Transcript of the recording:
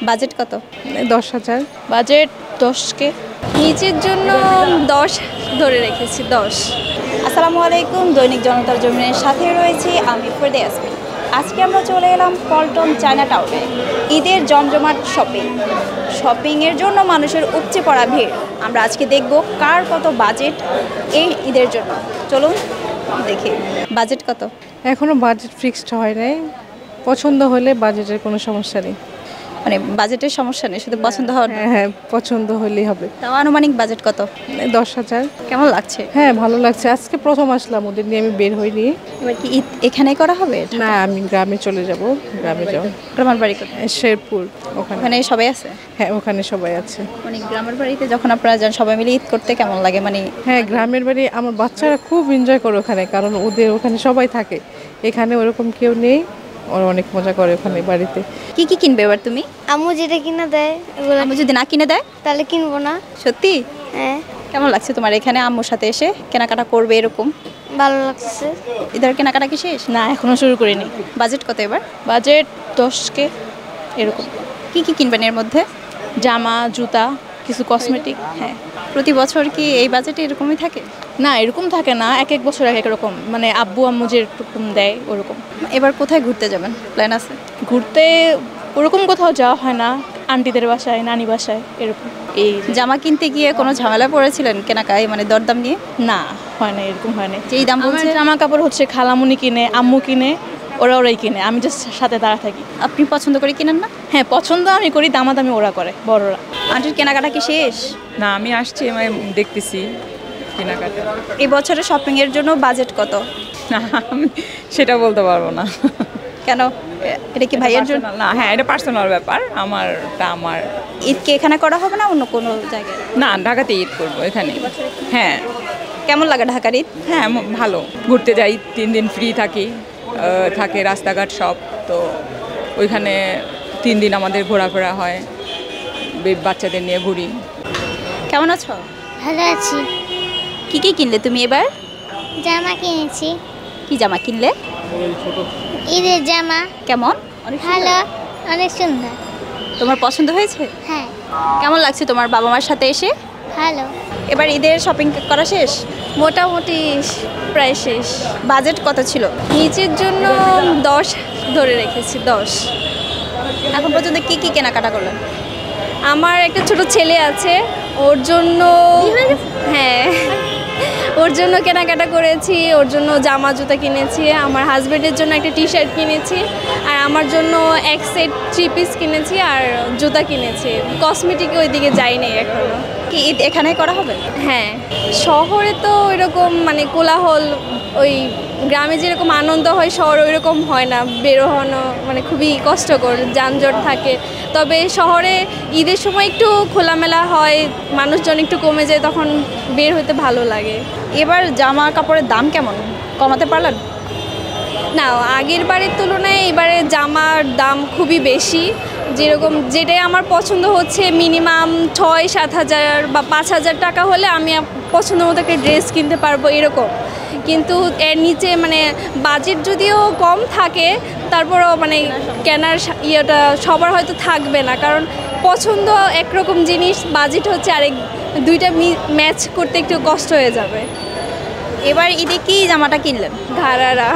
Budget কত? 10,000। Budget 10K। নিচের জন্য 10 ধরে রেখেছি 10। আসসালামু আলাইকুম, দৈনিক জনতার জমিনের সাথে রয়েছি আমি ফরদে ইয়াসমিন। আজকে আমরা চলে এলাম পল্টন চায়না টাউনে। ঈদের জমজমাট শপিংয়ের জন্য মানুষের উপচে পড়া ভিড়। আমরা আজকে দেখব কার কত বাজেট এই ঈদের জন্য। চলুন দেখি বাজেট কত। এখনো বাজেট ফিক্সড হয় নাই, পছন্দ হলে বাজেটের কোনো সমস্যা নেই। মানে বাজেটের সমস্যা নেই, শুধু পছন্দ হওয়ার। হ্যাঁ, পছন্দ হলেই হবে। তাও আনুমানিক বাজেট কত? 10,000। কেমন লাগছে? হ্যাঁ, ভালো লাগছে। আজকে প্রথম আসলাম, ওদের নিয়ে আমি বের হইনি। এবার কি ঈদ এখানেই করা হবে? না, আমি গ্রামে চলে যাব। গ্রামে যাব। গ্রামের বাড়ি কোথায়? শেরপুর। ওখানে ওখানে সবাই আছে? হ্যাঁ, ওখানে সবাই আছে। মানে গ্রামের বাড়িতে যখন আপনারা যান সবাই মিলে ঈদ করতে কেমন লাগে? মানে হ্যাঁ, গ্রামের বাড়ি আমার বাচ্চারা খুব এনজয় করে ওখানে, কারণ ওদের ওখানে সবাই থাকে। এখানে ওরকম কেউ নেই, ওরা অনেক মজা করে ওখানে বাড়িতে। কি কি কিনবে এবার তুমি? আম্মু যেটা কিনে দেয় এগুলো আম্মু যদি না কিনে দেয় তাহলে কিনবো না। সত্যি? হ্যাঁ, কেমন লাগছে তোমার এখানে আম্মুর সাথে এসে কেনাকাটা করবে এরকম? ভালো লাগছে। ঈদের কেনাকাটা কি শেষ? না, এখনো শুরু করিনি। বাজেট কত এবার? বাজেট 10K এরকম। কি কি কিনবেন এর মধ্যে? জামা, জুতা, কিছু কসমেটিক। হ্যাঁ, প্রতি বছর কি এই বাজেটে এরকমই থাকে? না এরকম থাকে না, এক এক বছর এক এক রকম, মানে আব্বু আম্মু যেরকম দেয় ওরকম। এবার কোথায় ঘুরতে যাবেন প্ল্যান আছে? ঘুরতে ওরকম কোথাও যাওয়া হয় না, আন্টিদের বাসায়, নানি বাসায় এরকম। এই জামা কিনতে গিয়ে কোনো ঝামেলা পড়েছিলেন কেনাকাটায়, মানে দরদাম নিয়ে? না, হয় না, এরকম হয় না। যেই দাম আমার বলছে? জামা কাপড় হচ্ছে খালামুনি কিনে, আম্মু কিনে, ওরাই কিনে, আমি জাস্ট সাথে দাঁড়া থাকি। আপনি পছন্দ করে কিনেন না? হ্যাঁ, পছন্দ আমি করি, দামাদামি ওরা করে, বড়রা। আন্টির কেনাকাটা কি শেষ? না, আমি আসছি, আমি দেখতেছি কেনাকাটা। এই বছরে শপিংয়ের জন্য বাজেট কত? না, আমি সেটা বলতে পারবো না। কেন? এটা কি ভাইয়ের জন্য? Personal না, হ্যাঁ, এটা পার্সোনাল ব্যাপার। আমার ঈদ কি এখানে করা হবে না অন্য কোনো জায়গায়? না, ঢাকাতে ঈদ করবো এখানে। হ্যাঁ কেমন লাগে ঢাকার ঈদ? হ্যাঁ, ভালো। ঘুরতে যাই, 3 দিন ফ্রি থাকি, থাকে রাস্তাঘাট সব তো। ওইখানে 3 দিন আমাদের ঘোরাফেরা হয়, বাচ্চাদের নিয়ে ঘুরি। কেমন আছো? ভালো আছি। কি কি কিনলে তুমি এবার? জামা কিনেছি, কি জামা কিনলে? ঈদের জামা। কেমন? অনেক ভালো, সুন্দর। অনেক সুন্দর। তোমার পছন্দ হয়েছে? হ্যাঁ, কেমন লাগছে তোমার বাবা মার সাথে এসে? ভালো। এবার ঈদের শপিং করা শেষ? মোটামুটি প্রায় শেষ। বাজেট কত ছিল? নিচের জন্য 10 ধরে রেখেছি 10। এখন পর্যন্ত কি কি কেনাকাটা করলেন? আমার একটা ছোট ছেলে আছে, ওর জন্য, হ্যাঁ, ওর জন্য কেনাকাটা করেছি, ওর জন্য জামা জুতা কিনেছি, আমার হাজবেন্ডের জন্য একটা টি শার্ট কিনেছি, আর আমার জন্য এক সেট 3 পিস কিনেছি আর জুতা কিনেছি। কসমেটিকে ওইদিকে যাইনি এখনো। কি ঈদ এখানেই করা হবে? হ্যাঁ, শহরে তো ওইরকম মানে কোলাহল, ওই গ্রামে যেরকম আনন্দ হয় শহরে ওইরকম হয় না, বেরোনো মানে খুবই কষ্টকর, যানজট থাকে। তবে শহরে ঈদের সময় একটু খোলামেলা হয়, মানুষজন একটু কমে যায়, তখন বের হতে ভালো লাগে। এবার জামা কাপড়ের দাম কেমন? কমাতে পারলেন? না, আগের বারের তুলনায় এবারে জামার দাম খুবই বেশি। যেরকম যেটাই আমার পছন্দ হচ্ছে মিনিমাম 6-7 হাজার বা 5 হাজার টাকা হলে আমি পছন্দ মতো একটা ড্রেস কিনতে পারবো এরকম। কিন্তু এর নিচে মানে বাজেট যদিও কম থাকে, তারপরও মানে কেনার ইয়েটা সবার হয়তো থাকবে না, কারণ পছন্দ একরকম জিনিস, বাজেট হচ্ছে আরেক, দুইটা ম্যাচ করতে একটু কষ্ট হয়ে যাবে। এবার ঈদে কি জামাটা কিনলেন? ঘাড়ারা